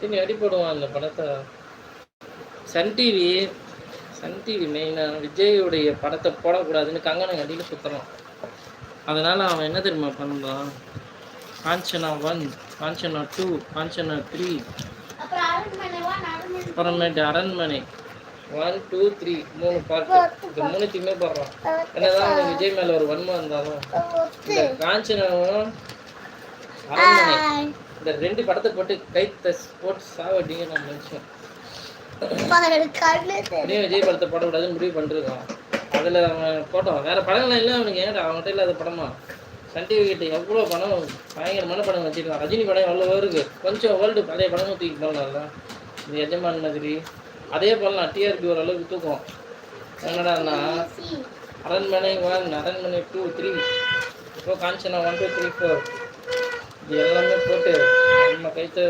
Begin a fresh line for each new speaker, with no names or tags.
எத்தனை அடி போடுவான் அந்த படத்தை. சன் டிவி மெயினாக விஜயுடைய படத்தை போடக்கூடாதுன்னு கங்கணம் கட்டிட்டு சுற்றுறான். அதனால் அவன் என்ன தெரியுமா பண்ணுறான், காஞ்சனா 1, காஞ்சனா 2, காஞ்சனா 3, அப்புறமேட்டு அரண்மனை 1, 2, 3 3 பார்ட்டு. இந்த 3த்தையுமே போடுறான். என்னதான் அவனுக்கு விஜய் மேலே ஒரு வன்மம் இருந்தாலும் இந்த காஞ்சனாவும் அரண்மனை இந்த 2 படத்தை போட்டு போட்டு சாவடிங்க நான் நினச்சேன். அப்படியே விஜய் படத்தை போடக்கூடாதுன்னு முடிவு பண்ணிருக்கான். அதில் அவன் போட்டோம் வேறு படங்கள்லாம் இல்லை அவனுக்கு. ஏன்டா அவன்கிட்ட இல்லாத படமா? சன் டிவி கிட்ட எவ்வளோ படம், பயங்கரமான படம் வச்சுருக்கான். ரஜினி படம் எவ்வளோ இருக்குது, கொஞ்சம் வேர்ல்டு பழைய படமும் தூக்கி போடலாம்ல. இந்த எஜமான் மாதிரி அதே போடலாம். டிஆர்பி ஓரளவுக்கு தூக்கும். என்னடான்னா அரண்மனை 1, அரண்மனை 2, 3, இப்போ காஞ்சனா 1, 2, 3, 4 இது எல்லாமே போட்டு நம்ம கைத்த